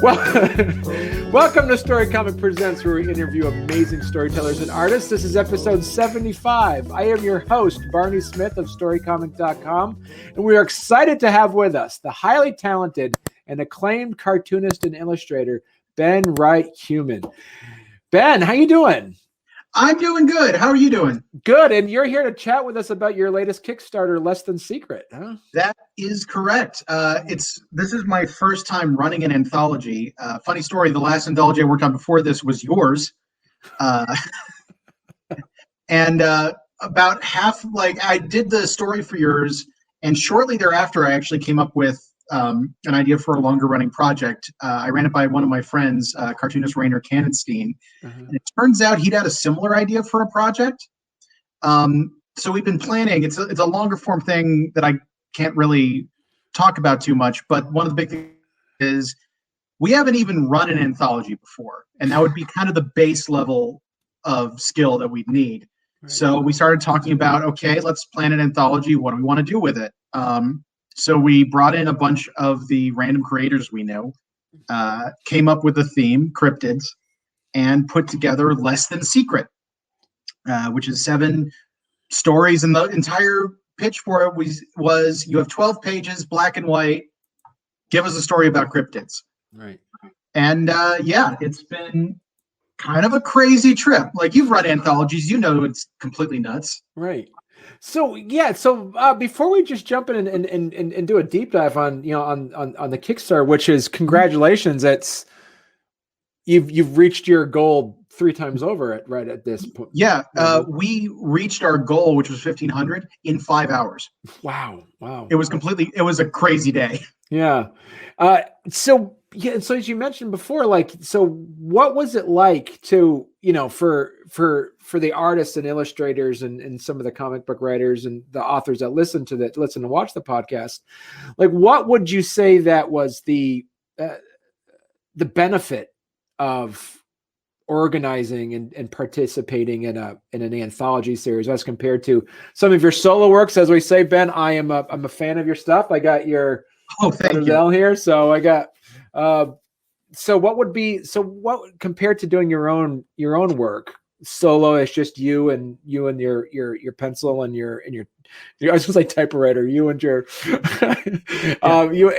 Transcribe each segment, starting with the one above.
Well, welcome to Storycomic Presents, where we interview amazing storytellers and artists. This is episode 75. I am your host, Barney Smith of Storycomic.com, and we are excited to have with us the highly talented and acclaimed cartoonist and illustrator, Ben Wright Heuman. Ben, how you doing? I'm doing good. How are you doing? Good. And you're here to chat with us about your latest Kickstarter, Less Than Secret, huh? That is correct. This is my first time running an anthology. Funny story, the last anthology I worked on before this was yours. And about half, I did the story for yours, and shortly thereafter, I actually came up with an idea for a longer running project. I ran it by one of my friends, cartoonist Rainer Kannenstein. And it turns out he'd had a similar idea for a project. So we've been planning. It's a longer form thing that I can't really talk about too much, but one of the big things is we haven't even run an anthology before, and that would be kind of the base level of skill that we'd need. Right. So we started talking about, okay, let's plan an anthology. What do we want to do with it? So we brought in a bunch of the random creators we know, came up with a theme, cryptids, and put together Less Than Secret, which is 7 stories. And the entire pitch for it was you have 12 pages, black and white. Give us a story about cryptids. Right. And it's been kind of a crazy trip. Like, you've run anthologies, you know it's completely nuts. Right. So before we just jump in and do a deep dive on the Kickstarter, which is congratulations, you've reached your goal 3 times over right at this point. Yeah, we reached our goal, which was 1,500, in 5 hours. Wow. It was a crazy day. Yeah. So as you mentioned before, what was it like to, for the artists and illustrators and some of the comic book writers and the authors that listen and watch the podcast, what would you say that was the benefit of organizing and participating in an anthology series as compared to some of your solo works? As we say, Ben, I'm a fan of your stuff. I got your thank you here, so I got what compared to doing your own work solo, it's just you and your pencil and your I was gonna say typewriter, you and your you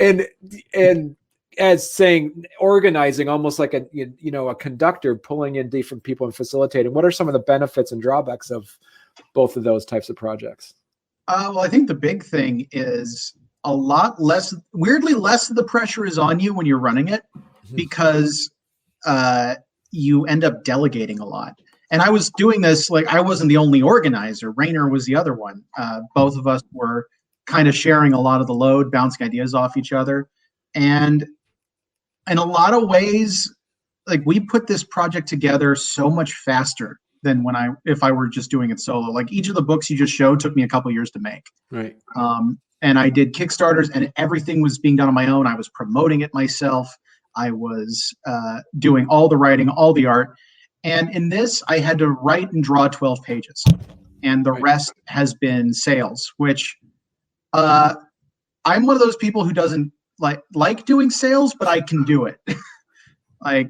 and as saying organizing, almost like a conductor pulling in different people and facilitating. What are some of the benefits and drawbacks of both of those types of projects? Well, I think the big thing is a lot less, weirdly less of the pressure is on you when you're running it, because you end up delegating a lot. And I was doing this, I wasn't the only organizer. Rainer was the other one. Both of us were kind of sharing a lot of the load, bouncing ideas off each other. And in a lot of ways, we put this project together so much faster than if I were just doing it solo. Each of the books you just showed took me a couple years to make. Right. And I did Kickstarters, and everything was being done on my own. I was promoting it myself. I was doing all the writing, all the art. And in this, I had to write and draw 12 pages. And the rest has been sales, which I'm one of those people who doesn't like doing sales, but I can do it. And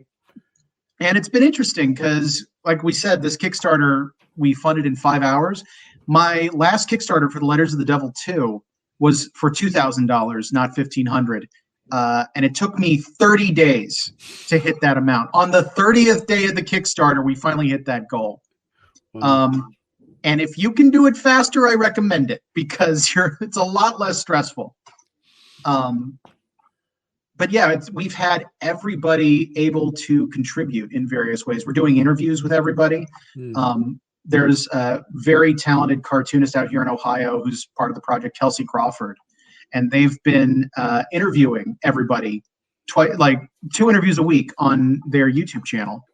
it's been interesting because, like we said, this Kickstarter we funded in 5 hours. My last Kickstarter for the Letters of the Devil 2 was for $2,000, not $1,500. And it took me 30 days to hit that amount. On the 30th day of the Kickstarter, we finally hit that goal. Wow. And if you can do it faster, I recommend it, because it's a lot less stressful. But yeah, we've had everybody able to contribute in various ways. We're doing interviews with everybody. There's a very talented cartoonist out here in Ohio who's part of the project, Kelsey Crawford. And they've been interviewing everybody, 2 interviews a week on their YouTube channel.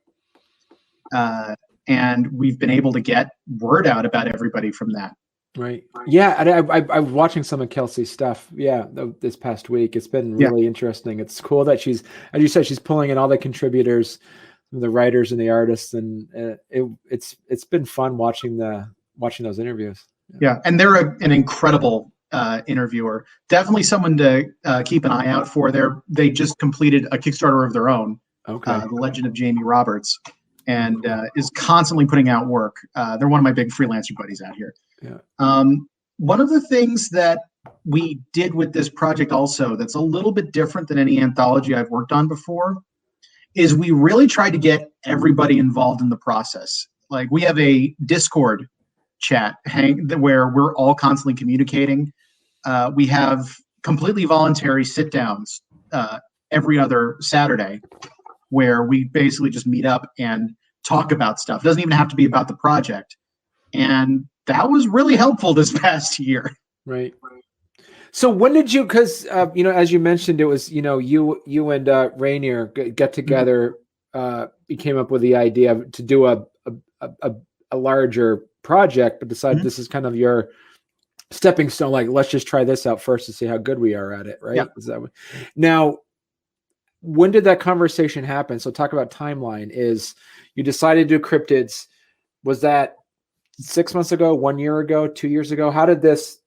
And we've been able to get word out about everybody from that. Right. Yeah. And I was watching some of Kelsey's stuff. Yeah. This past week, it's been really interesting. It's cool that she's, as you said, she's pulling in all the contributors, the writers and the artists, and it's been fun watching those interviews. Yeah, and they're an incredible interviewer. Definitely someone to keep an eye out for. They just completed a Kickstarter of their own, Okay. The Legend of Jamie Roberts, and is constantly putting out work. They're one of my big freelancer buddies out here. Yeah. One of the things that we did with this project also that's a little bit different than any anthology I've worked on before is we really tried to get everybody involved in the process. Like we have a Discord chat where we're all constantly communicating. We have completely voluntary sit downs every other Saturday where we basically just meet up and talk about stuff. It doesn't even have to be about the project. And that was really helpful this past year. Right. So when did you, because, as you mentioned, it was, you and Rainier get together, you came up with the idea to do a larger project, but decided this is kind of your stepping stone. Like, let's just try this out first to see how good we are at it. Right. Yeah. Is that now, when did that conversation happen? So talk about timeline. Is you decided to do cryptids. Was that 6 months ago, 1 year ago, 2 years ago? How did this,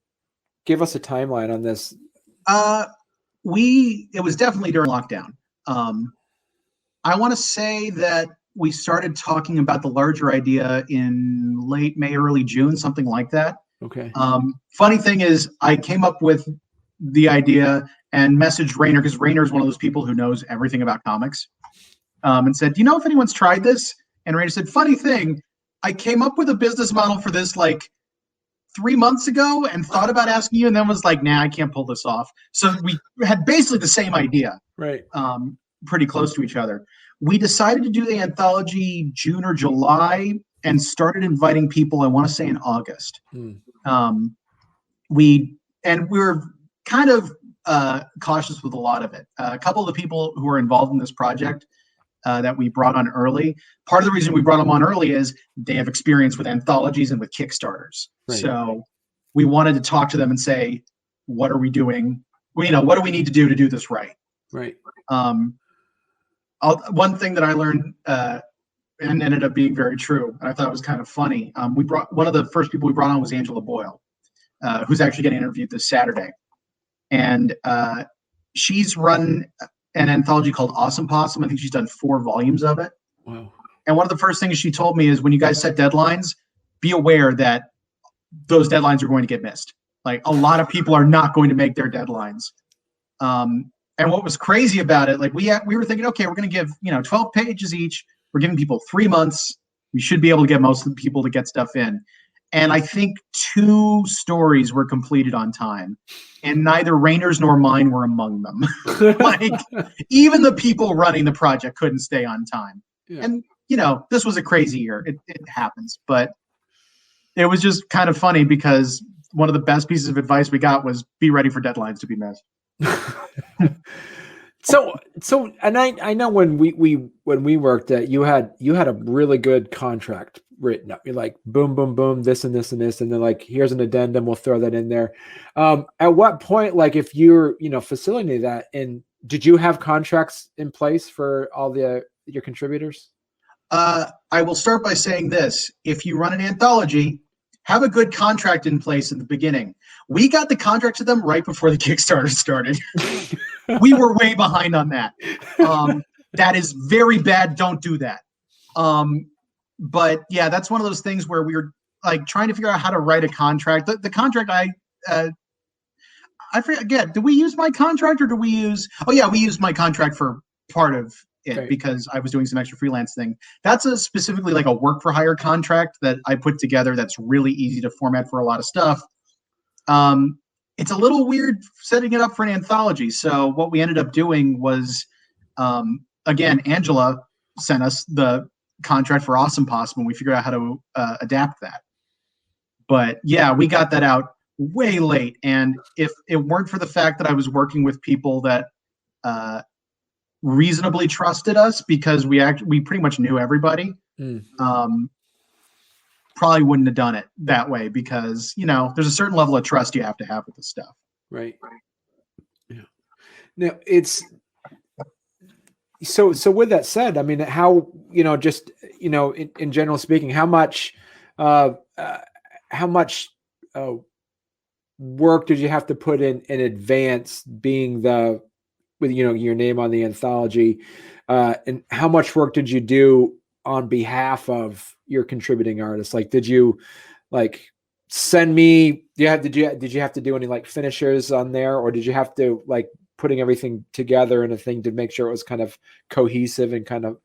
give us a timeline on this? It was definitely during lockdown. I want to say that we started talking about the larger idea in late May, early June, something like that. Okay. Funny thing is, I came up with the idea and messaged Rainer, because Rainer is one of those people who knows everything about comics, and said, "Do you know if anyone's tried this?" And Rainer said, "Funny thing, I came up with a business model for this like 3 months ago and thought about asking you, and then was like, nah, I can't pull this off." So we had basically the same idea, right? Pretty close to each other. We decided to do the anthology June or July and started inviting people, I want to say in August. We were kind of cautious with a lot of it. A couple of the people who were involved in this project that we brought on early, part of the reason we brought them on early is they have experience with anthologies and with Kickstarters. Right. So we wanted to talk to them and say, what are we doing? What do we need to do this right? Right. One thing that I learned and ended up being very true, and I thought it was kind of funny. One of the first people we brought on was Angela Boyle, who's actually getting interviewed this Saturday. And she's run an anthology called Awesome Possum. I think she's done 4 volumes of it. Wow. And one of the first things she told me is, when you guys set deadlines, be aware that those deadlines are going to get missed. Like, a lot of people are not going to make their deadlines. And what was crazy about it, like we were thinking, okay, we're going to give 12 pages each. We're giving people 3 months. We should be able to get most of the people to get stuff in. And I think 2 stories were completed on time, and neither Rainer's nor mine were among them. Like, even the people running the project couldn't stay on time. Yeah. And this was a crazy year. It happens, but it was just kind of funny because one of the best pieces of advice we got was be ready for deadlines to be missed. So, and I know when we worked at, you had a really good contract written up. You're like, boom, boom, boom, this and this and this, and then like, here's an addendum, we'll throw that in there. At what point, like, if you're facilitating that, and did you have contracts in place for all your contributors? I will start by saying this: if you run an anthology, have a good contract in place at the beginning. We got the contract to them right before the Kickstarter started. We were way behind on that. That is very bad. Don't do that. But yeah, that's one of those things where we were like trying to figure out how to write a contract. The contract I forget again. Do we use my contract or do we use? Oh yeah, we used my contract for part of it, right, because I was doing some extra freelance thing. That's specifically like a work for hire contract that I put together. That's really easy to format for a lot of stuff. It's a little weird setting it up for an anthology. So what we ended up doing was, again, Angela sent us the contract for Awesome Possum, and we figured out how to adapt that. But yeah, we got that out way late. And if it weren't for the fact that I was working with people that reasonably trusted us, because we pretty much knew everybody, probably wouldn't have done it that way because, there's a certain level of trust you have to have with this stuff. Right. Yeah. Now it's so with that said, I mean, how, just, in general speaking, how much work did you have to put in advance being with your name on the anthology, and how much work did you do on behalf of your contributing artists? Like, did you send me, did you have to do any like finishers on there, or did you have to putting everything together in a thing to make sure it was kind of cohesive and kind of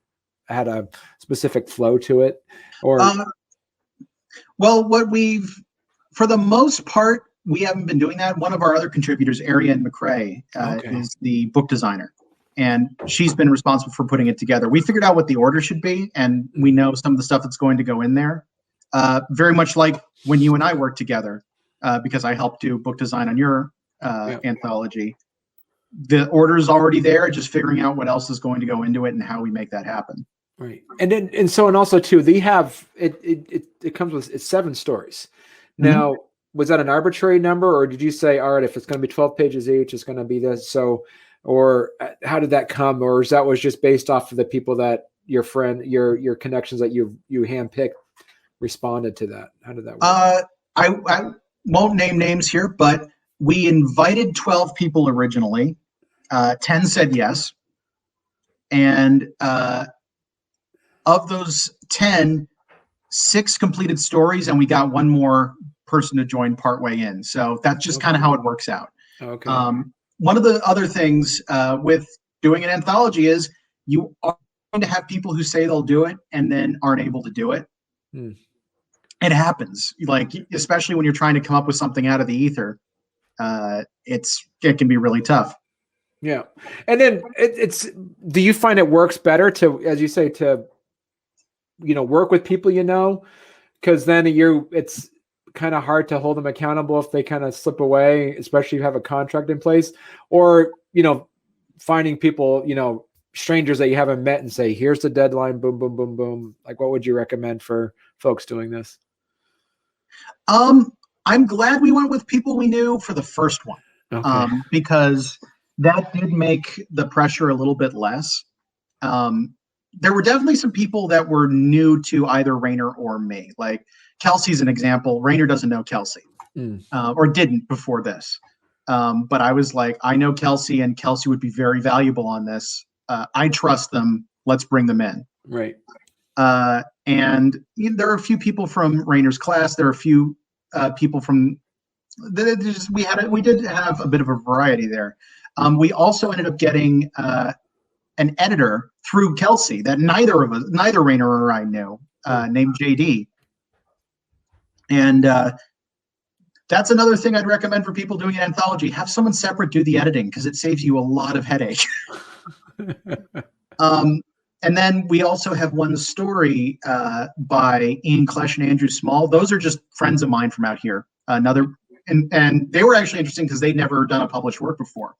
had a specific flow to it? Or well, for the most part, we haven't been doing that. One of our other contributors, Ariane McRae, is the book designer, and she's been responsible for putting it together. We figured out what the order should be, and we know some of the stuff that's going to go in there. Very much like when you and I worked together, because I helped do book design on your anthology. The order is already there, just figuring out what else is going to go into it and how we make that happen. Right. And also too, they have it comes with, it's 7 stories. Now, was that an arbitrary number, or did you say, all right, if it's going to be 12 pages each, it's going to be this? So, or how did that come? Or is that was just based off of the people that your connections that you handpicked responded to that? How did that work? I won't name names here, but we invited 12 people originally. 10 said yes. And of those 10, 6 completed stories, and we got one more person to join partway in. So that's just kind of how it works out. Okay. One of the other things with doing an anthology is you are going to have people who say they'll do it and then aren't able to do it. It happens, especially when you're trying to come up with something out of the ether. It can be really tough. Yeah. And then do you find it works better to, as you say, to, work with people, because then it's kind of hard to hold them accountable if they kind of slip away, especially if you have a contract in place, or, finding people, strangers that you haven't met and say, here's the deadline, boom, boom, boom, boom. Like, what would you recommend for folks doing this? I'm glad we went with people we knew for the first one, because that did make the pressure a little bit less. There were definitely some people that were new to either Rainer or me. Like Kelsey's an example. Rainer doesn't know Kelsey, or didn't before this. But I was like, I know Kelsey, and Kelsey would be very valuable on this. I trust them. Let's bring them in. Right. And there are a few people from Rainer's class. There are a few people from. We did have a bit of a variety there. We also ended up getting an editor through Kelsey that neither Rainer or I knew, named JD. And that's another thing I'd recommend for people doing an anthology. Have someone separate do the editing, because it saves you a lot of headache. And then we also have one story by Ian Klesch and Andrew Small. Those are just friends of mine from out here. And they were actually interesting because they'd never done a published work before.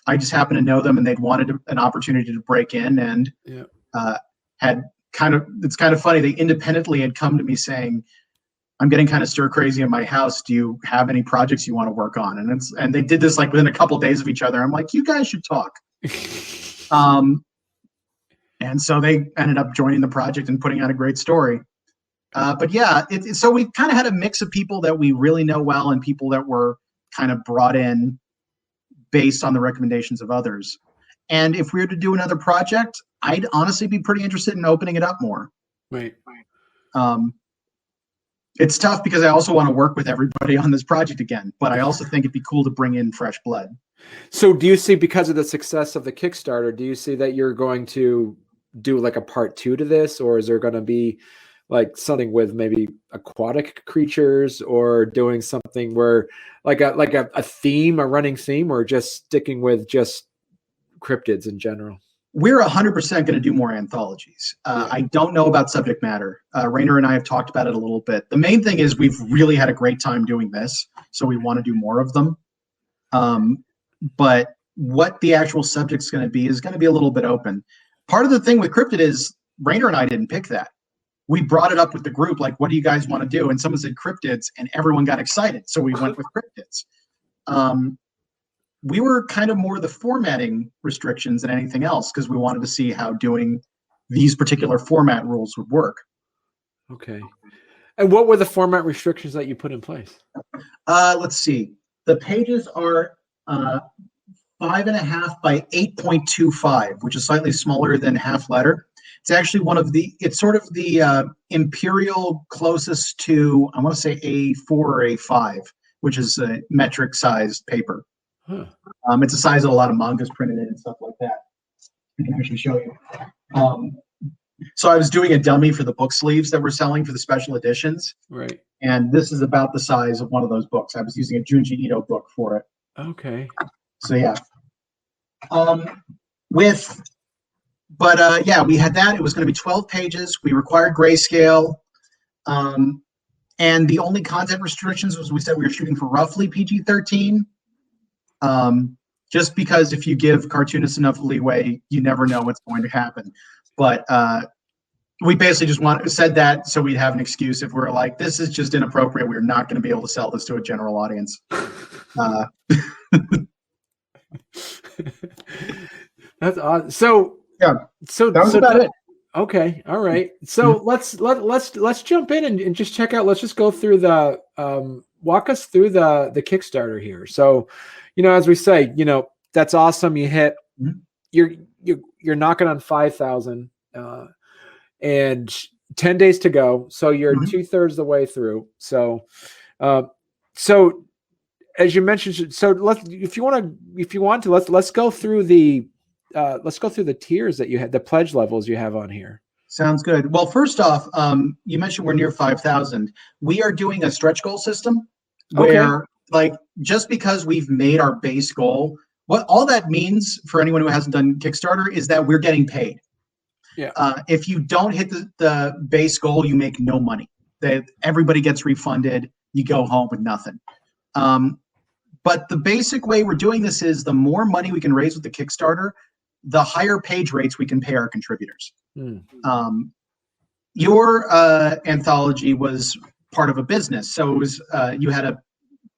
I just happened to know them, and they'd wanted an opportunity to break in, and it's kind of funny. They independently had come to me saying, I'm getting kind of stir crazy in my house. Do you have any projects you want to work on? And they did this within a couple of days of each other. I'm like, you guys should talk. And so they ended up joining the project and putting out a great story. But yeah, so we kind of had a mix of people that we really know well and people that were kind of brought in based on the recommendations of others. And if we were to do another project, I'd honestly be pretty interested in opening it up more. Right. It's tough because I also want to work with everybody on this project again, but I also think it'd be cool to bring in fresh blood. So do you see, because of the success of the Kickstarter, do you see that you're going to do like a part 2 to this, or is there going to be like something with maybe aquatic creatures, or doing something where like a theme, a running theme, or just sticking with just cryptids in general? We're 100% going to do more anthologies. I don't know about subject matter. Rainer and I have talked about it a little bit. The main thing is we've really had a great time doing this, so we want to do more of them. But what the actual subject's going to be is going to be a little bit open. Part of the thing with cryptid is Rainer and I didn't pick that. we brought it up with the group, like, what do you guys want to do? And someone said cryptids, and everyone got excited. So we went with cryptids. We were kind of more the formatting restrictions than anything else, because we wanted to see how doing these particular format rules would work. Okay. And what were the format restrictions that you put in place? Let's see. The pages are 5.5 by 8.25, which is slightly smaller than half letter. It's actually it's sort of the imperial closest to, I want to say A4 or A5, which is a metric sized paper. Huh. It's a size that a lot of mangas printed in and stuff like that. I can actually show you. So I was doing a dummy for the book sleeves that we're selling for the special editions. Right. And this is about the size of one of those books. I was using a Junji Ito book for it. Okay. So yeah. We had that. It was going to be 12 pages. We required grayscale. And the only content restrictions was, we said we were shooting for roughly PG-13. Just because if you give cartoonists enough leeway, you never know what's going to happen. But we basically just said that so we'd have an excuse if we're like, this is just inappropriate. We're not going to be able to sell this to a general audience. That's awesome. So yeah, so that was about it. Okay, all right. So let's jump in and just check out. Let's just go through the walk us through the Kickstarter here. So, as we say, that's awesome. You hit you're knocking on 5,000 and 10 days to go. So you're 2/3 the way through. So as you mentioned, so if you want to, let's go through the tiers that you had, the pledge levels you have on here. Sounds good. Well, first off, you mentioned we're near 5,000. We are doing a stretch goal system where, just because we've made our base goal, what all that means for anyone who hasn't done Kickstarter is that we're getting paid. Yeah. If you don't hit the base goal, you make no money. Everybody gets refunded. You go home with nothing. But the basic way we're doing this is the more money we can raise with the Kickstarter, the higher page rates we can pay our contributors. Your anthology was part of a business, so it was you had a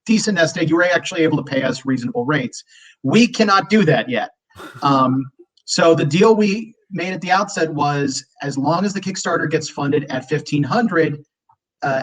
decent nest egg. You were actually able to pay us reasonable rates. We cannot do that yet. So the deal we made at the outset was, as long as the Kickstarter gets funded at $1,500,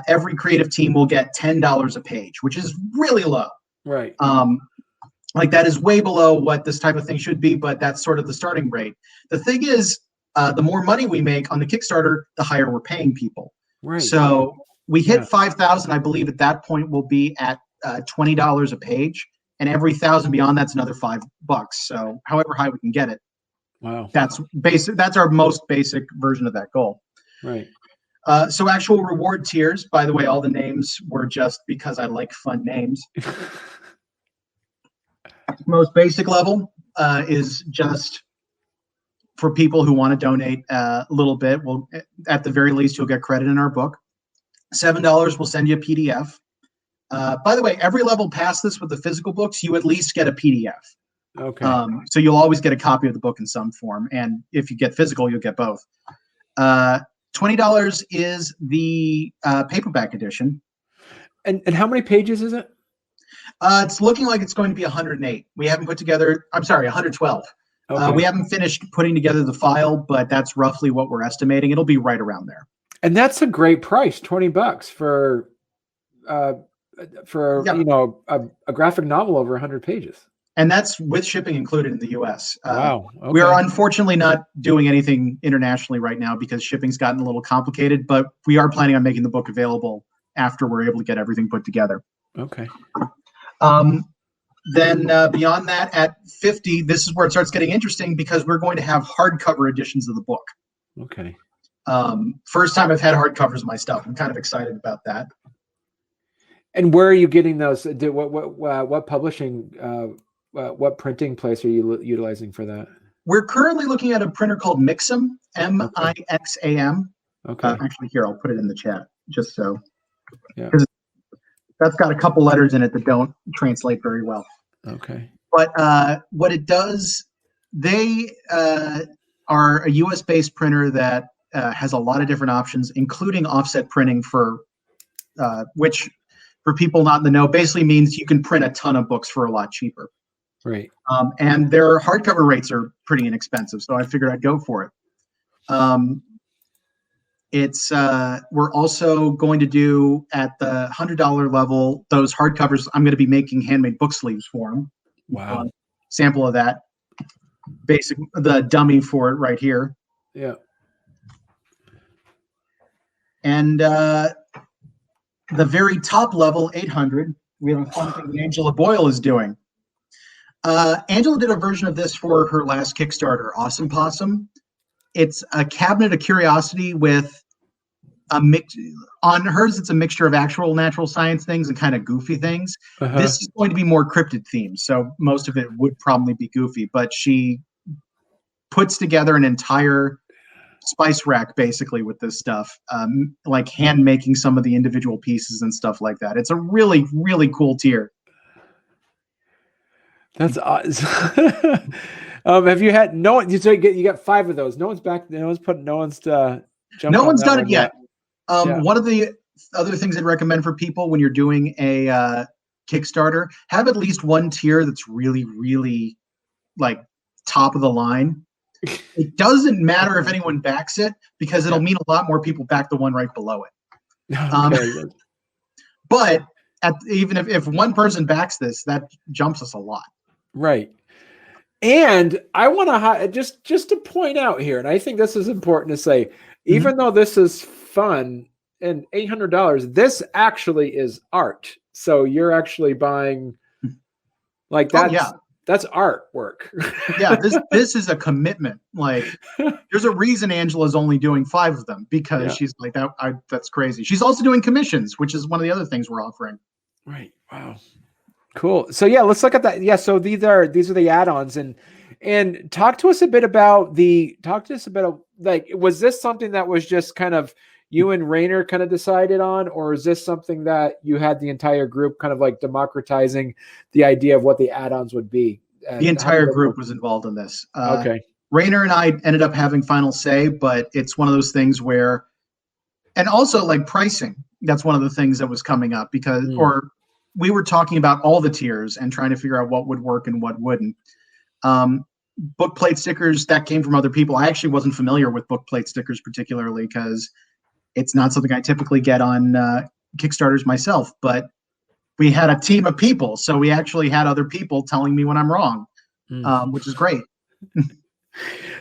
every creative team will get $10 a page, which is really low. Right. That is way below what this type of thing should be, but that's sort of the starting rate. The thing is, the more money we make on the Kickstarter, the higher we're paying people. Right. So we hit 5,000. I believe at that point we'll be at $20 a page, and every 1,000 beyond that's another $5. So however high we can get it. Wow. That's basic. That's our most basic version of that goal. Right. So actual reward tiers, by the way, all the names were just because I like fun names. Most basic level is just for people who want to donate a little bit. Well, at the very least, you'll get credit in our book. $7 will send you a PDF. By the way, every level past this with the physical books, you at least get a PDF. Okay. So you'll always get a copy of the book in some form. And if you get physical, you'll get both. $20 is the paperback edition. And how many pages is it? It's looking like it's going to be 108. We haven't put together, 112. Okay. We haven't finished putting together the file, but that's roughly what we're estimating. It'll be right around there. And that's a great price, $20 for a graphic novel over 100 pages. And that's with shipping included in the U.S. Wow. Okay. We are unfortunately not doing anything internationally right now because shipping's gotten a little complicated, but we are planning on making the book available after we're able to get everything put together. Okay. Then beyond that, at 50, this is where it starts getting interesting because we're going to have hardcover editions of the book. Okay. First time I've had hardcovers of my stuff. I'm kind of excited about that. And where are you getting those? What publishing? What printing place are you utilizing for that? We're currently looking at a printer called Mixam, Mixam. Okay. Actually, here, I'll put it in the chat just so. Yeah. That's got a couple letters in it that don't translate very well. Okay. But what it does, they are a US-based printer that has a lot of different options, including offset printing which for people not in the know basically means you can print a ton of books for a lot cheaper. Right. And their hardcover rates are pretty inexpensive, so I figured I'd go for it. We're also going to do at the $100 level those hardcovers. I'm going to be making handmade book sleeves for them. Wow. Sample of that. The dummy for it right here. Yeah. And the very top level, 800, we have a fun thing that Angela Boyle is doing. Angela did a version of this for her last Kickstarter, Awesome Possum. It's a cabinet of curiosity with a mix. On hers, it's a mixture of actual natural science things and kind of goofy things. This is going to be more cryptid themed, so most of it would probably be goofy, but she puts together an entire spice rack basically with this stuff, like hand making some of the individual pieces and stuff like that. It's a really, really cool tier. That's awesome. Have you had no one? You got 5 of those. No one's done it yet. One of the other things I'd recommend for people when you're doing a Kickstarter, have at least one tier that's really, really like top of the line. It doesn't matter if anyone backs it because it'll mean a lot more people back the one right below it. But even if one person backs this, that jumps us a lot. Right. And I want to just to point out here, and I think this is important to say, even though this is fun and $800, this actually is art. So you're actually buying like that. That's artwork. Yeah, this is a commitment. Like, there's a reason Angela's only doing 5 of them because she's like that. That's crazy. She's also doing commissions, which is one of the other things we're offering. Right. Wow. Cool. So yeah, let's look at that. Yeah. So these are the add-ons, and talk to us a bit about like, was this something that was just kind of you and Rainer kind of decided on, or is this something that you had the entire group kind of like democratizing the idea of what the add-ons would be? The entire group was involved in this. Okay. Rainer and I ended up having final say, but it's one of those things where, and also like pricing, that's one of the things that was coming up because, or we were talking about all the tiers and trying to figure out what would work and what wouldn't. Book plate stickers, that came from other people. I actually wasn't familiar with book plate stickers particularly because it's not something I typically get on Kickstarters myself, but we had a team of people. So we actually had other people telling me when I'm wrong, which is great.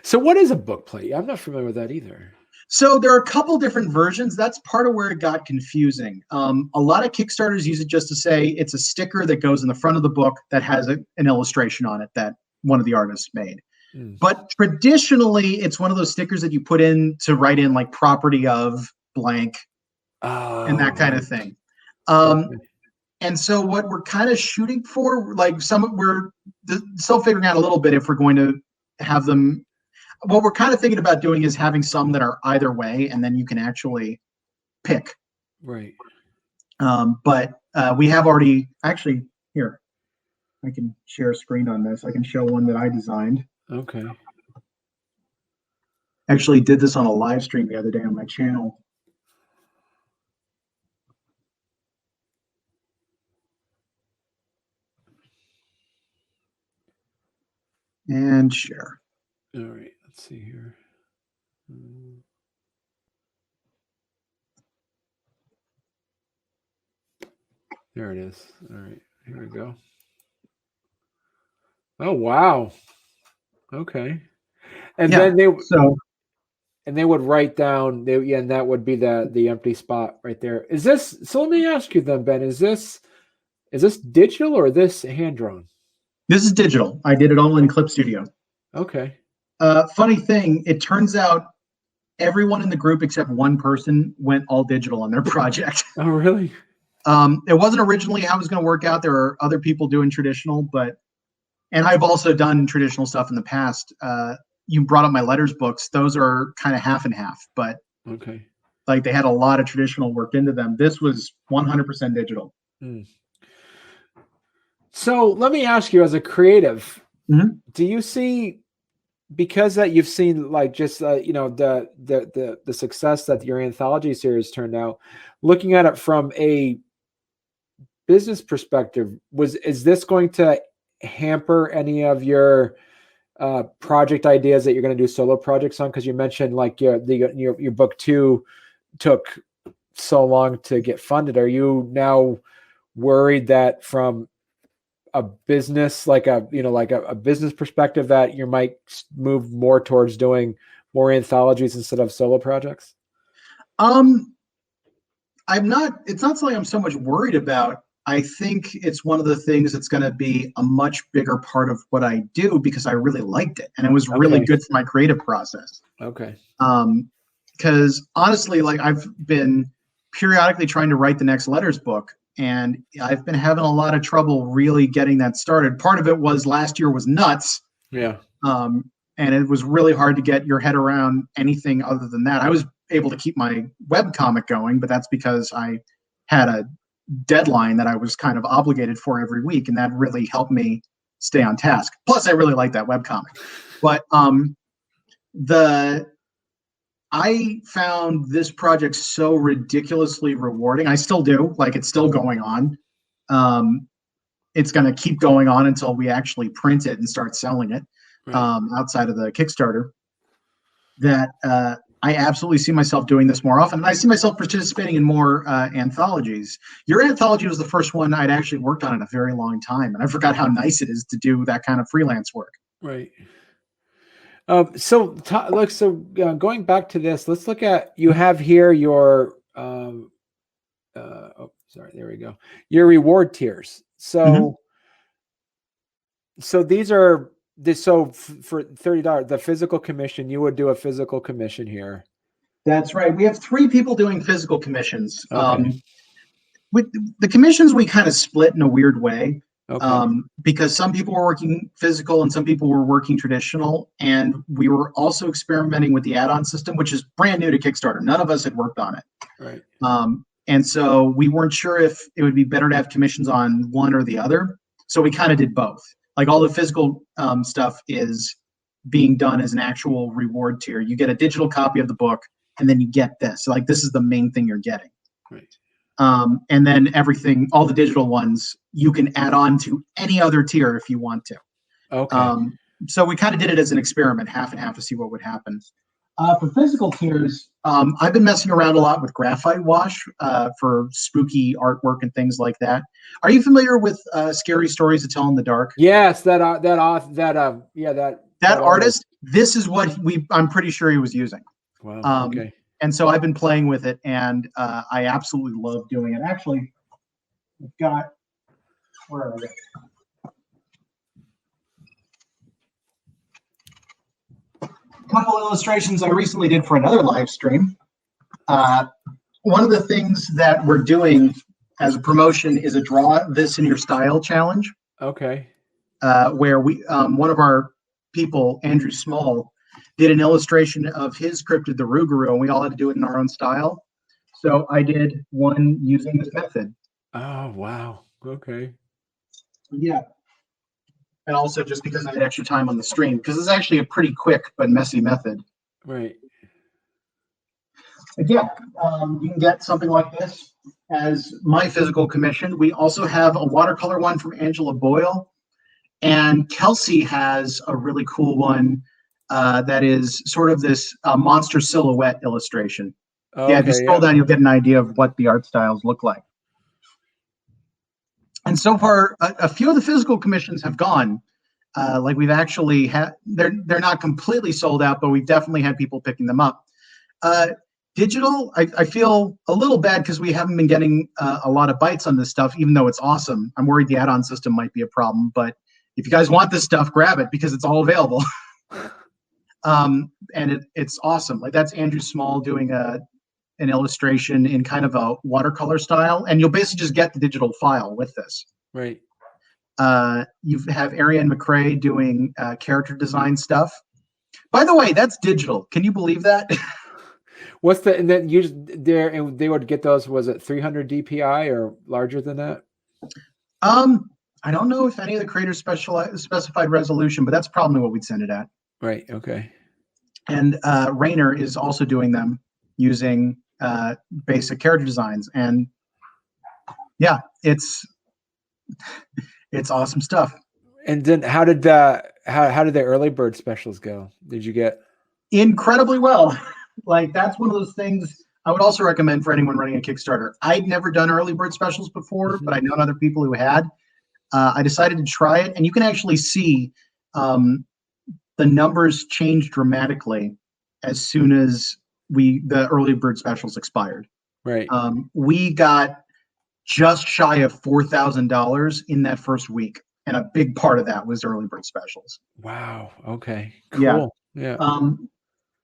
So what is a book plate? I'm not familiar with that either. So there are a couple different versions. That's part of where it got confusing. A lot of Kickstarters use it just to say it's a sticker that goes in the front of the book that has an illustration on it that one of the artists made. But traditionally, it's one of those stickers that you put in to write in like property of blank and that kind of thing. And so what we're kind of shooting for, like we're still figuring out a little bit if we're going to have them. What we're kind of thinking about doing is having some that are either way, and then you can actually pick. Right. But we have already, actually, here, I can share a screen on this. I can show one that I designed. Okay. Actually did this on a live stream the other day on my channel. And share. All right, let's see here. There it is. All right, here we go. Oh wow. Okay. And then they would write down and that would be the empty spot right there. Is this, so let me ask you then, Ben, is this digital or this hand drawn? This is digital. I did it all in Clip Studio. Okay. Funny thing, it turns out everyone in the group except one person went all digital on their project. Oh, really? It wasn't originally how it was going to work out. There are other people doing traditional, and I've also done traditional stuff in the past. You brought up my letters books. Those are kind of half and half, but okay. Like they had a lot of traditional work into them. This was 100% digital. So let me ask you, as a creative, do you see because that you've seen like just the success that your anthology series turned out, looking at it from a business perspective, is this going to hamper any of your project ideas that you're going to do solo projects on? Because you mentioned like your book 2 took so long to get funded. Are you now worried that from a business like a business perspective that you might move more towards doing more anthologies instead of solo projects? It's not something I'm so much worried about. I think it's one of the things that's going to be a much bigger part of what I do because I really liked it and it was really good for my creative process. Okay. Because honestly, like I've been periodically trying to write the next letters book, and I've been having a lot of trouble really getting that started. Part of it was last year was nuts. Yeah. And it was really hard to get your head around anything other than that. I was able to keep my webcomic going, but that's because I had a deadline that I was kind of obligated for every week, and that really helped me stay on task. Plus, I really like that webcomic. But I found this project so ridiculously rewarding. I still do. Like, it's still going on. It's going to keep going on until we actually print it and start selling it, outside of the Kickstarter. That I absolutely see myself doing this more often. And I see myself participating in more anthologies. Your anthology was the first one I'd actually worked on in a very long time. And I forgot how nice it is to do that kind of freelance work. Right. So going back to this, let's look at, you have here your, there we go. Your reward tiers. So, so these are this. So for $30, the physical commission, you would do a physical commission here. That's right. We have 3 people doing physical commissions. Okay. With the commissions, we kind of split in a weird way. Okay. Because some people were working physical and some people were working traditional. And we were also experimenting with the add-on system, which is brand new to Kickstarter. None of us had worked on it. Right. And so we weren't sure if it would be better to have commissions on one or the other. So we kind of did both. Like all the physical stuff is being done as an actual reward tier. You get a digital copy of the book, and then you get this. So like this is the main thing you're getting. Right. And then everything, all the digital ones, you can add on to any other tier if you want to. Okay. So we kind of did it as an experiment, half and half, to see what would happen. For physical tiers, I've been messing around a lot with graphite wash for spooky artwork and things like that. Are you familiar with Scary Stories to Tell in the Dark? Yes, that artist. This is what I'm pretty sure he was using. Wow. Okay. And so I've been playing with it, and I absolutely love doing it. Actually, I've got, where are they? A couple illustrations I recently did for another live stream. One of the things that we're doing as a promotion is a Draw This in Your Style challenge. Okay. Where we, one of our people, Andrew Small, did an illustration of his cryptid, the Rougarou, and we all had to do it in our own style. So I did one using this method. Oh, wow. Okay. Yeah. And also just because I had extra time on the stream, because it's actually a pretty quick but messy method. Right. Again, you can get something like this as my physical commission. We also have a watercolor one from Angela Boyle, and Kelsey has a really cool one that is sort of this monster silhouette illustration. Okay, if you scroll down, you'll get an idea of what the art styles look like. And so far, a few of the physical commissions have gone. Like we've actually had, they're not completely sold out, but we've definitely had people picking them up. Digital, I feel a little bad because we haven't been getting a lot of bites on this stuff, even though it's awesome. I'm worried the add-on system might be a problem, but if you guys want this stuff, grab it because it's all available. And it's awesome. Like that's Andrew Small doing an illustration in kind of a watercolor style, and you'll basically just get the digital file with this. Right. You have Ariane McCrae doing character design stuff. By the way, that's digital. Can you believe that? What's the, and then you there, and they would get those, was it 300 DPI or larger than that? I don't know if any of the creators specified resolution, but that's probably what we'd send it at. Right. Okay. And Rainer is also doing them using basic character designs. And yeah, it's awesome stuff. And then how did how did the early bird specials go? Did you get Incredibly well? Like, that's one of those things I would also recommend for anyone running a Kickstarter. I'd never done early bird specials before, but I know other people who had. I decided to try it, and you can actually see the numbers change dramatically as soon as the early bird specials expired. right? We got just shy of $4,000 in that first week, and a big part of that was early bird specials. Wow. Okay. Yeah. Cool. Yeah.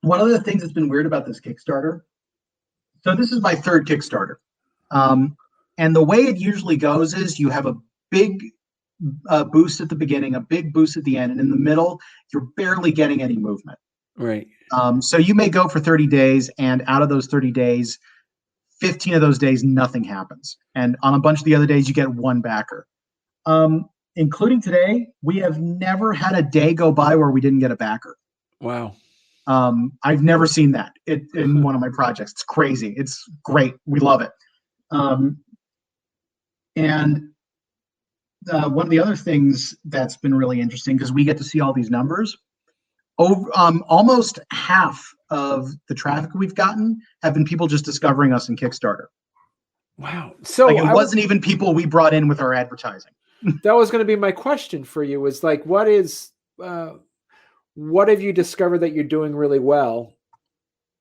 One of the things that's been weird about this Kickstarter. So this is my third Kickstarter, and the way it usually goes is you have a big boost at the beginning, a big boost at the end, and in the middle you're barely getting any movement. Right. So you may go for 30 days, and out of those 30 days, 15 of those days, nothing happens. And on a bunch of the other days, you get one backer. Including today, we have never had a day go by where we didn't get a backer. Wow. I've never seen that in one of my projects. It's crazy. It's great. We love it. And one of the other things that's been really interesting, because we get to see all these numbers, almost half of the traffic we've gotten have been people just discovering us in Kickstarter. Wow. So like, it wasn't even people we brought in with our advertising. That was going to be my question for you, was like, what have you discovered that you're doing really well?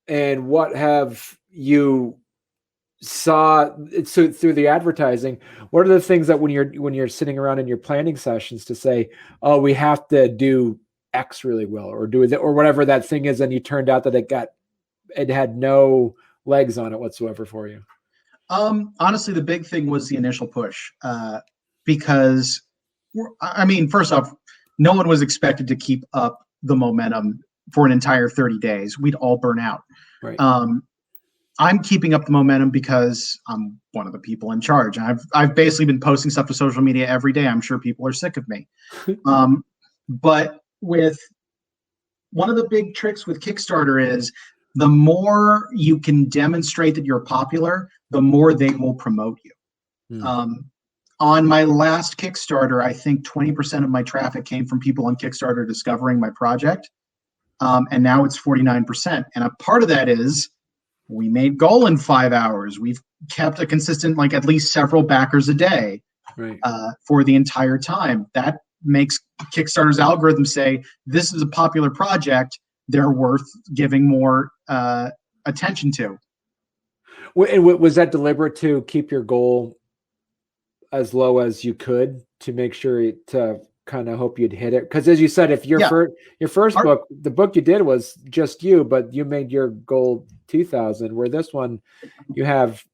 And what have you saw through the advertising? What are the things that when you're sitting around in your planning sessions to say, oh, we have to do X really well, or do it, or whatever that thing is, and you turned out that it had no legs on it whatsoever for you? Honestly, the big thing was the initial push, because I mean, first off, no one was expected to keep up the momentum for an entire 30 days. We'd all burn out. Right. I'm keeping up the momentum because I'm one of the people in charge. I've basically been posting stuff to social media every day. I'm sure people are sick of me. But with one of the big tricks with Kickstarter is the more you can demonstrate that you're popular, the more they will promote you. On my last Kickstarter, I think 20% of my traffic came from people on Kickstarter discovering my project. And now it's 49%. And a part of that is we made goal in 5 hours. We've kept a consistent, like, at least several backers a day, right, for the entire time. That makes Kickstarter's algorithm say, this is a popular project, they're worth giving more attention to. And was that deliberate to keep your goal as low as you could, to make sure to kind of hope you'd hit it? Because as you said, if your first book, the book you did was just you, but you made your goal 2,000, where this one you have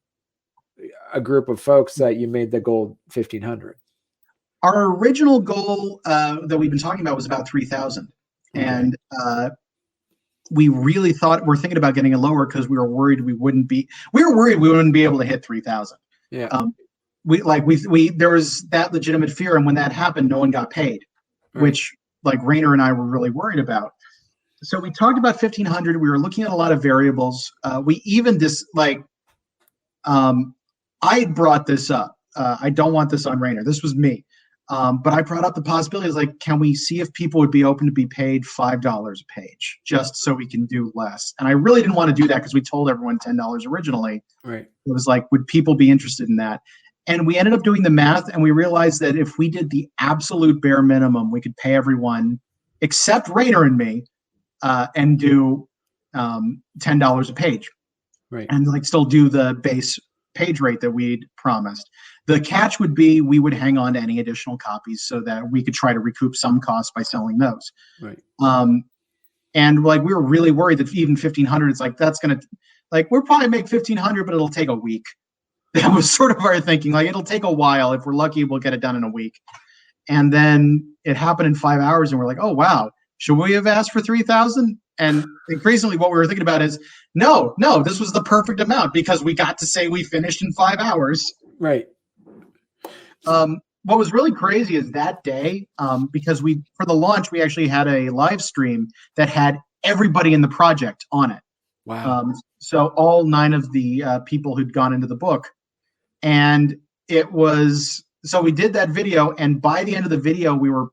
a group of folks that you made the goal 1,500. Our original goal that we've been talking about was about 3,000. Okay. And we really thought, we're thinking about getting it lower because we were worried we wouldn't be able to hit 3,000. Yeah. There was that legitimate fear, and when that happened, no one got paid, right, which, like, Rainer and I were really worried about. So we talked about 1,500. We were looking at a lot of variables. We even I brought this up. I don't want this on Rainer. This was me. But I brought up the possibilities, like, can we see if people would be open to be paid $5 a page just so we can do less? And I really didn't want to do that because we told everyone $10 originally. Right. It was like, would people be interested in that? And we ended up doing the math, and we realized that if we did the absolute bare minimum, we could pay everyone except Rainer and me, and do $10 a page. Right. And, like, still do the base page rate that we'd promised. The catch would be we would hang on to any additional copies so that we could try to recoup some costs by selling those. Right. And, like, we were really worried that even 1,500, it's like, that's going to, like, we'll probably make 1,500, but it'll take a week. That was sort of our thinking. Like, it'll take a while. If we're lucky, we'll get it done in a week. And then it happened in 5 hours, and we're like, oh, wow, should we have asked for 3,000? And increasingly what we were thinking about is, no, this was the perfect amount because we got to say we finished in 5 hours. Right. what was really crazy is that day, because for the launch, we actually had a live stream that had everybody in the project on it. Wow. So all 9 of the people who'd gone into the book. And so we did that video, and by the end of the video, we were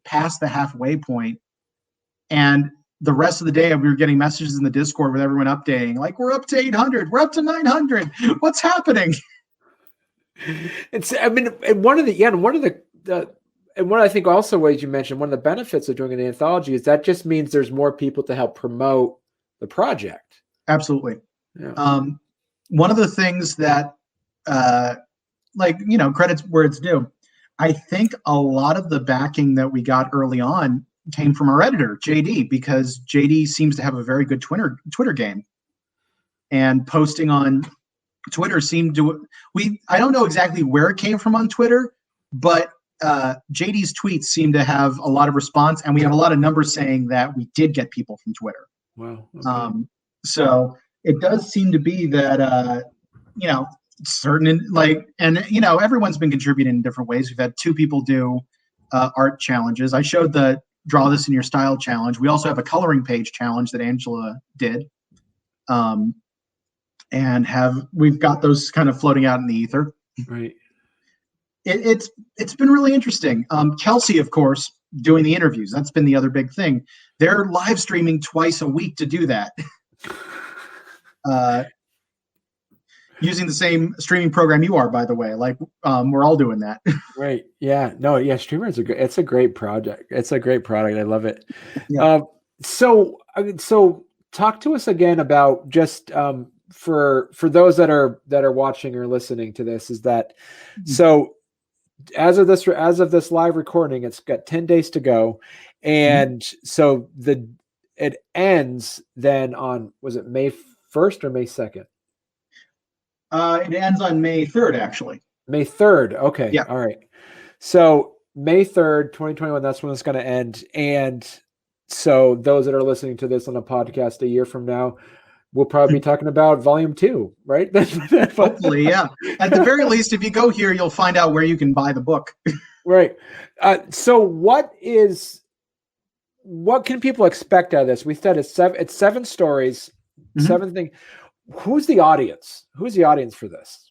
past the halfway point. And the rest of the day, we were getting messages in the Discord with everyone updating, like, we're up to 800, we're up to 900, what's happening? And one of I think also ways you mentioned, one of the benefits of doing an anthology is that just means there's more people to help promote the project. Absolutely. Yeah. One of the things that, credits where it's due, I think a lot of the backing that we got early on came from our editor, JD, because JD seems to have a very good Twitter game. And posting on Twitter I don't know exactly where it came from on Twitter, but JD's tweets seem to have a lot of response, and we have a lot of numbers saying that we did get people from Twitter. Wow. Okay. So it does seem to be that, everyone's been contributing in different ways. We've had 2 people do art challenges. I showed the Draw This in Your Style challenge. We also have a coloring page challenge that Angela did. We've got those kind of floating out in the ether. Right. It's been really interesting. Kelsey, of course, doing the interviews. That's been the other big thing. They're live streaming twice a week to do that. Using the same streaming program you are, by the way. Like, we're all doing that. Right. Yeah. No. Yeah. Streamer is it's a great project. It's a great product. I love it. Yeah. So talk to us again about just for those that are watching or listening to this, is that so as of this live recording, it's got 10 days to go, and so it ends then on, was it May 1st or May 2nd? It ends on May 3rd, actually. May 3rd. Okay. Yeah. All right. So May 3rd, 2021, that's when it's going to end. And so those that are listening to this on a podcast a year from now, we'll probably be talking about volume 2, right? Hopefully, yeah. At the very least, if you go here, you'll find out where you can buy the book. Right. So what can people expect out of this? We said it's 7 stories, 7 things. Who's the audience? Who's the audience for this?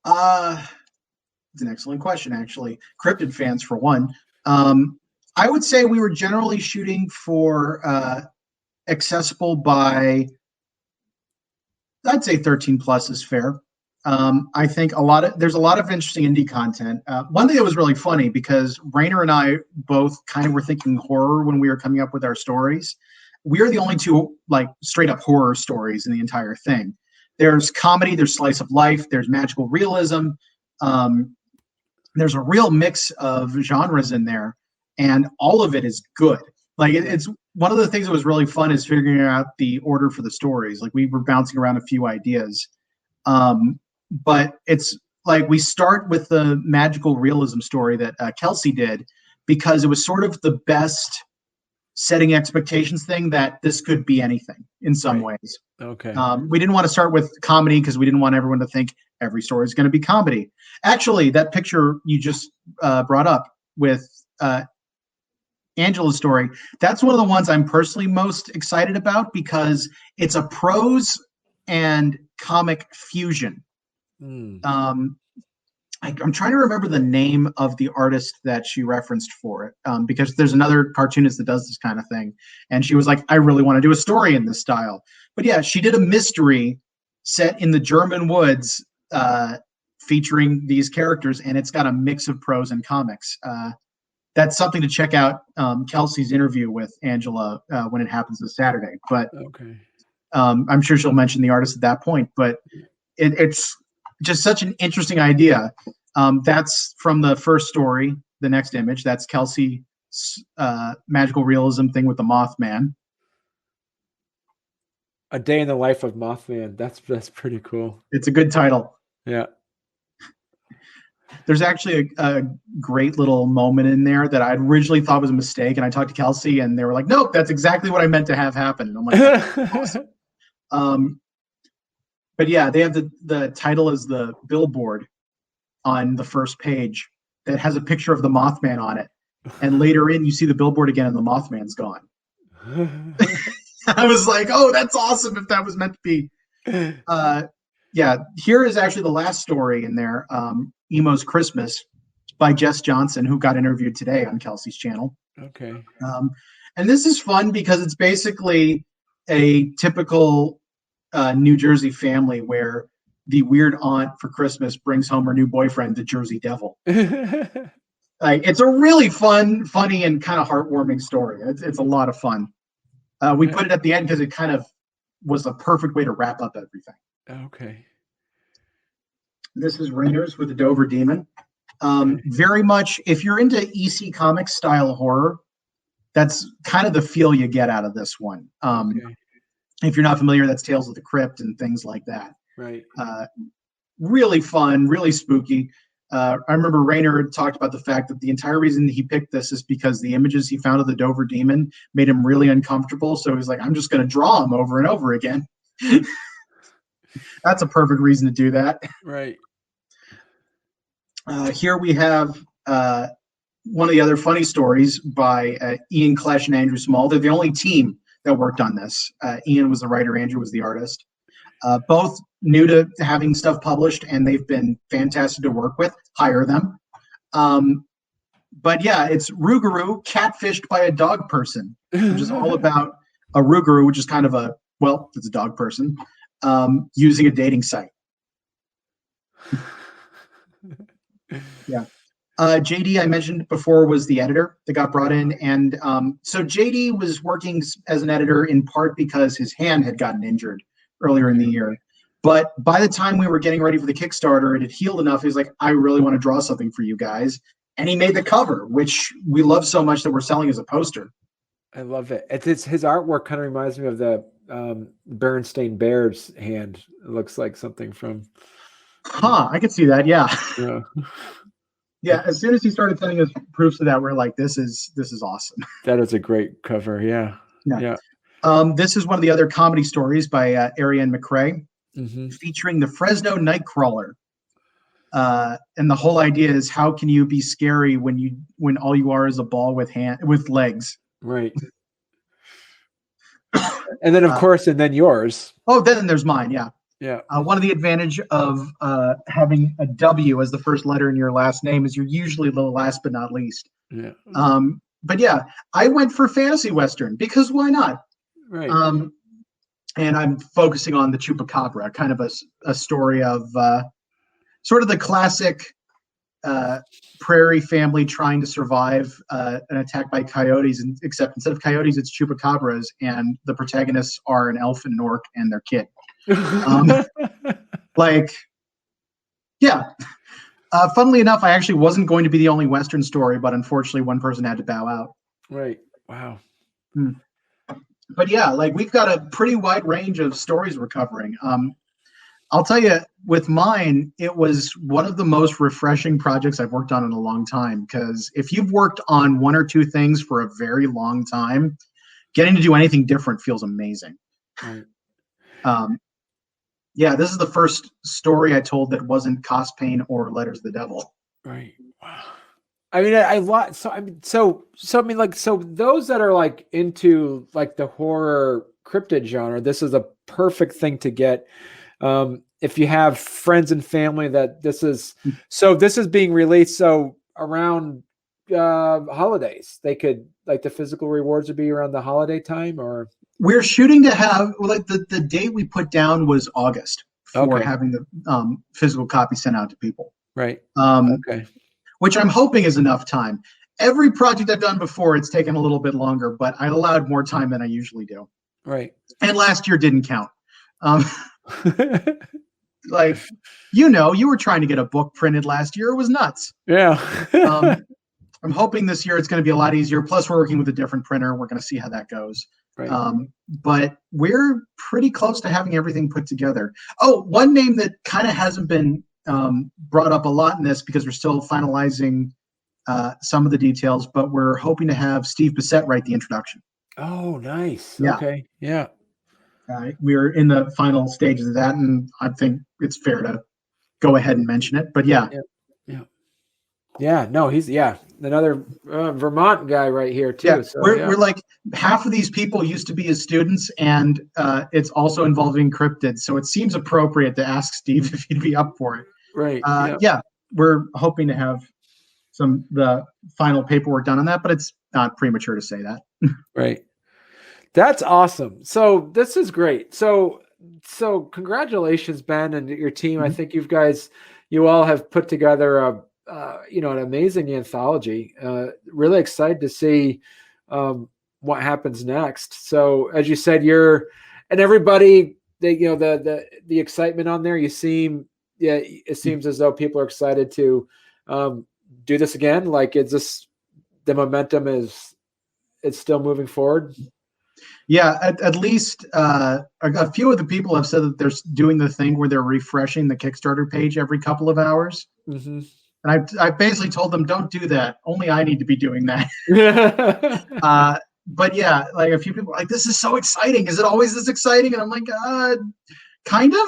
It's an excellent question, actually. Cryptid fans, for one. I would say we were generally shooting for accessible by, I'd say 13 plus is fair. I think there's a lot of interesting indie content. One thing that was really funny, because Rainer and I both kind of were thinking horror when we were coming up with our stories. We're the only 2 like straight up horror stories in the entire thing. There's comedy, there's slice of life, there's magical realism. There's a real mix of genres in there, and all of it is good. Like, it's one of the things that was really fun is figuring out the order for the stories. Like, we were bouncing around a few ideas. But it's like we start with the magical realism story that Kelsey did, because it was sort of the best setting expectations thing that this could be anything in some ways. Okay. We didn't want to start with comedy because we didn't want everyone to think every story is going to be comedy. Actually, that picture you just brought up with Angela's story, that's one of the ones I'm personally most excited about, because it's a prose and comic fusion. I'm trying to remember the name of the artist that she referenced for it, because there's another cartoonist that does this kind of thing. And she was like, I really want to do a story in this style. But yeah, she did a mystery set in the German woods featuring these characters, and it's got a mix of prose and comics. That's something to check out, Kelsey's interview with Angela when it happens this Saturday. But I'm sure she'll mention the artist at that point. But it's just such an interesting idea. That's from the first story, the next image. That's Kelsey's magical realism thing with the Mothman. A Day in the Life of Mothman. That's pretty cool. It's a good title. Yeah. There's actually a great little moment in there that I originally thought was a mistake, and I talked to Kelsey, and they were like, "Nope, that's exactly what I meant to have happen." And I'm like, "That's awesome." But yeah, they have the title as the billboard on the first page, that has a picture of the Mothman on it. And later in, you see the billboard again and the Mothman's gone. I was like, oh, that's awesome if that was meant to be. Yeah, here is actually the last story in there, Emo's Christmas by Jess Johnson, who got interviewed today on Kelsey's channel. Okay. And this is fun because it's basically a typical New Jersey family where the weird aunt for Christmas brings home her new boyfriend, the Jersey Devil. It's a really fun, funny, and kind of heartwarming story. It's a lot of fun. We put it at the end because it kind of was the perfect way to wrap up everything. Okay. This is Raiders with the Dover Demon. Very much, if you're into EC Comics style horror, that's kind of the feel you get out of this one. If you're not familiar, that's Tales of the Crypt and things like that. Right. Really fun, really spooky. I remember Rainer talked about the fact that the entire reason he picked this is because the images he found of the Dover Demon made him really uncomfortable. So he's like, I'm just going to draw him over and over again. That's a perfect reason to do that. Right. Here we have one of the other funny stories by Ian Klesch and Andrew Small. They're the only team that worked on this. Ian was the writer, Andrew was the artist. Both new to having stuff published, and they've been fantastic to work with. Hire them. But yeah, it's Rougarou catfished by a dog person, which is all about a Rougarou, which is kind of it's a dog person, using a dating site. Yeah. JD, I mentioned before, was the editor that got brought in. And so JD was working as an editor in part because his hand had gotten injured earlier in the year. But by the time we were getting ready for the Kickstarter, it had healed enough. He was like, I really want to draw something for you guys. And he made the cover, which we love so much that we're selling as a poster. I love it. It's his artwork kind of reminds me of the Berenstain Bears hand. It looks like something from. I could see that. Yeah. Yeah. Yeah. As soon as he started sending us proofs of that, we're like, this is awesome. That is a great cover. Yeah. Yeah. This is one of the other comedy stories by Ariane McRae, featuring the Fresno Nightcrawler. And the whole idea is, how can you be scary when all you are is a ball with legs? Right. And then, of course, and then yours. Oh, then there's mine. Yeah. Yeah. One of the advantage of having a W as the first letter in your last name is you're usually the last but not least. Yeah. But yeah, I went for fantasy Western because why not? Right. And I'm focusing on the Chupacabra, kind of a story of sort of the classic prairie family trying to survive an attack by coyotes, except instead of coyotes, it's chupacabras, and the protagonists are an elf and an orc and their kid. Funnily enough, I actually wasn't going to be the only Western story, but unfortunately one person had to bow out. Right. Wow. But yeah, we've got a pretty wide range of stories we're covering. I'll tell you, with mine, it was one of the most refreshing projects I've worked on in a long time, because if you've worked on one or two things for a very long time, getting to do anything different feels amazing. Right. Yeah, this is the first story I told that wasn't Cost Pain or Letters of the Devil. Right. Wow. I mean, so those that are into the horror cryptid genre, this is a perfect thing to get. If you have friends and family this is being released. So around holidays, they could the physical rewards would be around the holiday time, or we're shooting to have the date we put down was August for having the physical copy sent out to people. Right. Which I'm hoping is enough time. Every project I've done before, it's taken a little bit longer, but I allowed more time than I usually do. Right. And last year didn't count. You were trying to get a book printed last year. It was nuts. Yeah. I'm hoping this year it's going to be a lot easier. Plus, we're working with a different printer. We're going to see how that goes. Right. But we're pretty close to having everything put together. Oh, one name that kind of hasn't been brought up a lot in this because we're still finalizing some of the details, but we're hoping to have Steve Bissett write the introduction. Oh, nice. Yeah. Okay. Yeah. We're in the final stages of that, and I think it's fair to go ahead and mention it. But yeah. Yeah, no, he's another Vermont guy right here too. Yeah, So we're like half of these people used to be his students, and it's also involving cryptids. So it seems appropriate to ask Steve if he'd be up for it. right. Yeah, we're hoping to have the final paperwork done on that, but it's not premature to say that. Right. That's awesome. So this is great. So congratulations, Ben, and your team. I think you all have put together an amazing anthology. Really excited to see what happens next. So as you said, and everybody, the excitement on there. It seems as though people are excited to do this again. Like the momentum it's still moving forward. Yeah, at least a few of the people have said that they're doing the thing where they're refreshing the Kickstarter page every couple of hours. Mm-hmm. And I basically told them, don't do that. Only I need to be doing that. But yeah, like a few people are like, this is so exciting. Is it always this exciting? And I'm like, kind of.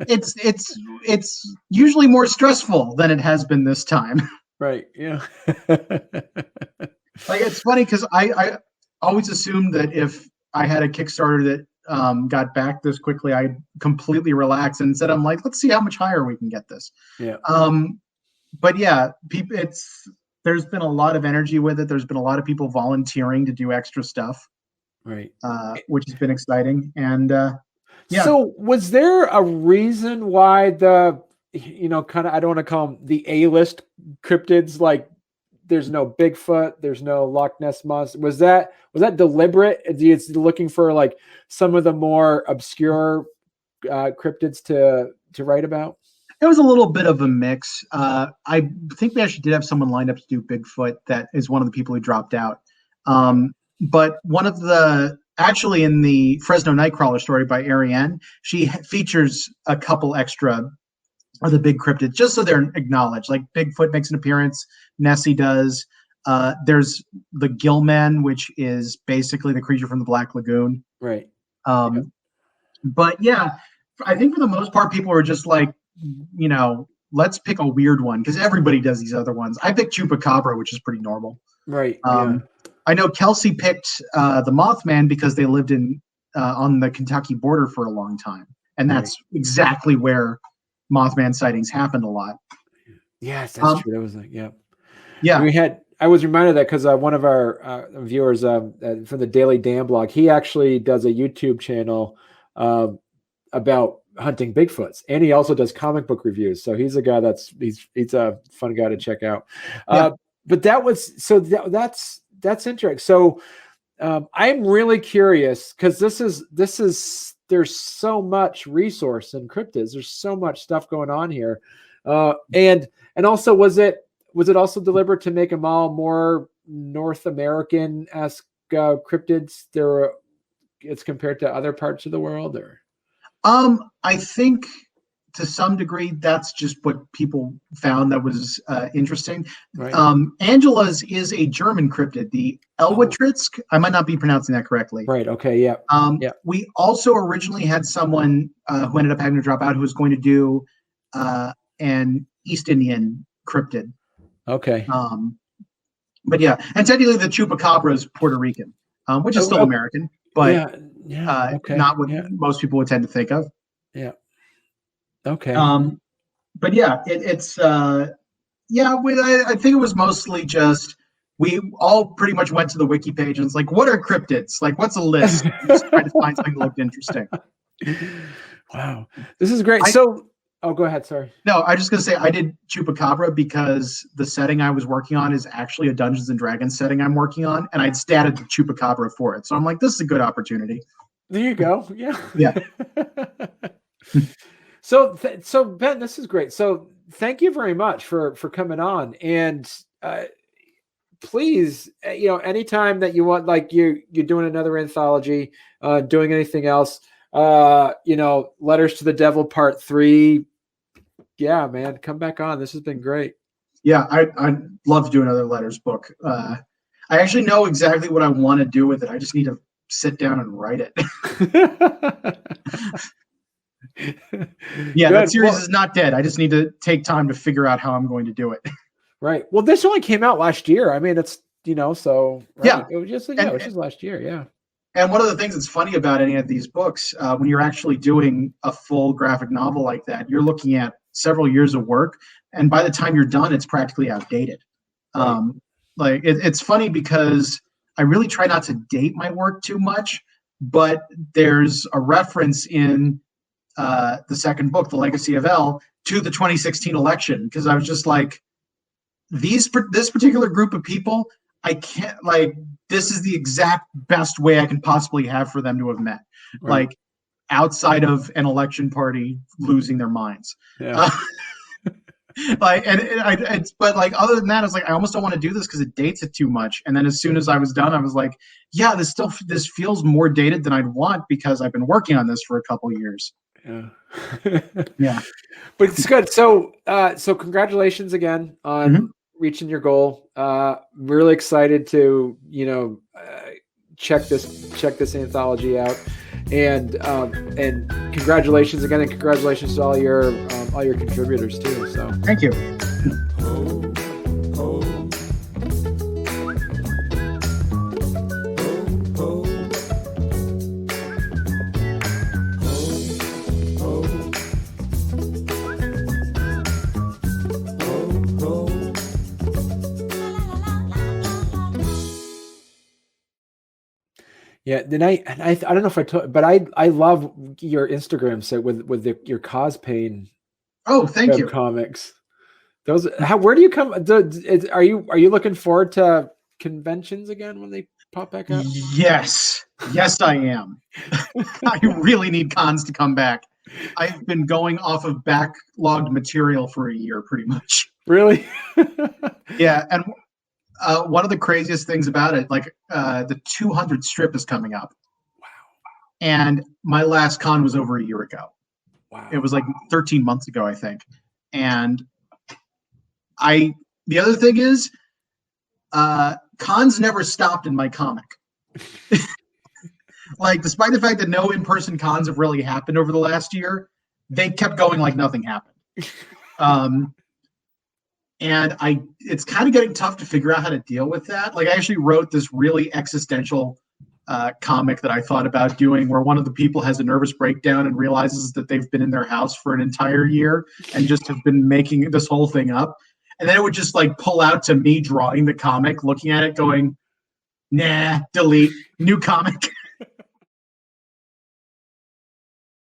It's usually more stressful than it has been this time. Right. Yeah. Like it's funny because I always assumed that if I had a Kickstarter that got back this quickly, I'd completely relax. And instead, I'm like, let's see how much higher we can get this. Yeah. But yeah, there's been a lot of energy with it. There's been a lot of people volunteering to do extra stuff, right? Which has been exciting. And yeah. So, was there a reason why kind of I don't want to call them the A-list cryptids, like there's no Bigfoot, there's no Loch Ness monster. Was that deliberate? It's looking for like some of the more obscure cryptids to write about? It was a little bit of a mix. I think we actually did have someone lined up to do Bigfoot. That is one of the people who dropped out. But one of actually in the Fresno Nightcrawler story by Ariane, she features a couple extra of the big cryptids, just so they're acknowledged. Like Bigfoot makes an appearance, Nessie does. There's the Gillman, which is basically the creature from the Black Lagoon. Right. But yeah, I think for the most part, people were just like, let's pick a weird one because everybody does these other ones. I picked Chupacabra, which is pretty normal. Right. I know Kelsey picked the Mothman because they lived on the Kentucky border for a long time, and that's exactly where Mothman sightings happened a lot. Yes, that's true. That was like, yeah. I was reminded of that because one of our viewers from the Daily Dan blog, he actually does a YouTube channel about hunting Bigfoots, and he also does comic book reviews. So he's a guy he's a fun guy to check out. But that's interesting. So I'm really curious because this is there's so much resource in cryptids. There's so much stuff going on here, and also was it also deliberate to make them all more North American-esque cryptids? It's compared to other parts of the world, or? I think to some degree that's just what people found that was interesting. Right. Angela's is a German cryptid, the Elwitritzk. I might not be pronouncing that correctly. Right. Okay. Yeah. We also originally had someone who ended up having to drop out who was going to do an East Indian cryptid. Okay. But yeah, and technically the Chupacabra is Puerto Rican, which is still American, but not what most people would tend to think of. Yeah. Okay. But yeah, I think it was mostly just we all pretty much went to the wiki page and it's like, what are cryptids? Like, what's a list? Just trying to find something that looked interesting. Wow, this is great. Go ahead. Sorry. No, I was just gonna say I did Chupacabra because the setting I was working on is actually a Dungeons and Dragons setting I'm working on, and I'd statted the Chupacabra for it. So I'm like, this is a good opportunity. There you go. Yeah. Yeah. So Ben, this is great. So thank you very much for coming on, and please, anytime that you want, like you're doing another anthology, doing anything else, Letters to the Devil Part 3. Yeah, man, come back on. This has been great. Yeah, I'd love to do another letters book. I actually know exactly what I want to do with it. I just need to sit down and write it. Yeah, Good. that series is not dead. I just need to take time to figure out how I'm going to do it. Right. Well, this only came out last year. I mean, it's, so right. Yeah. It was just last year. Yeah. And one of the things that's funny about any of these books, when you're actually doing a full graphic novel like that, you're looking at several years of work, and by the time you're done, it's practically outdated. Right. It's funny because I really try not to date my work too much, but there's a reference in the second book, The Legacy of L, to the 2016 election, because I was just like, this particular group of people, I can't, this is the exact best way I can possibly have for them to have met, Right. outside of an election party losing their minds. Yeah. But other than that, I was like, I almost don't want to do this because it dates it too much. And then as soon as I was done, I was like, yeah, this feels more dated than I'd want because I've been working on this for a couple of years. Yeah. Yeah. But it's good. So congratulations again on reaching your goal. Really excited to, check this anthology out, and congratulations again, and congratulations to all your contributors too. So thank you. yeah, then I don't know if I told, but I love your Instagram site with your cospain. Oh, thank you. Comics. Those, where do you come? Are you looking forward to conventions again when they pop back up? Yes, I am. I really need cons to come back. I've been going off of backlogged material for a year, pretty much. Really? Yeah, and one of the craziest things about it, the 200 strip is coming up. Wow. And my last con was over a year ago. Wow. It was 13 months ago, I think. And the other thing is, cons never stopped in my comic. Despite the fact that no in-person cons have really happened over the last year, they kept going like nothing happened. And it's kind of getting tough to figure out how to deal with that. I actually wrote this really existential comic that I thought about doing, where one of the people has a nervous breakdown and realizes that they've been in their house for an entire year and just have been making this whole thing up. And then it would just pull out to me drawing the comic, looking at it, going, nah, delete, new comic.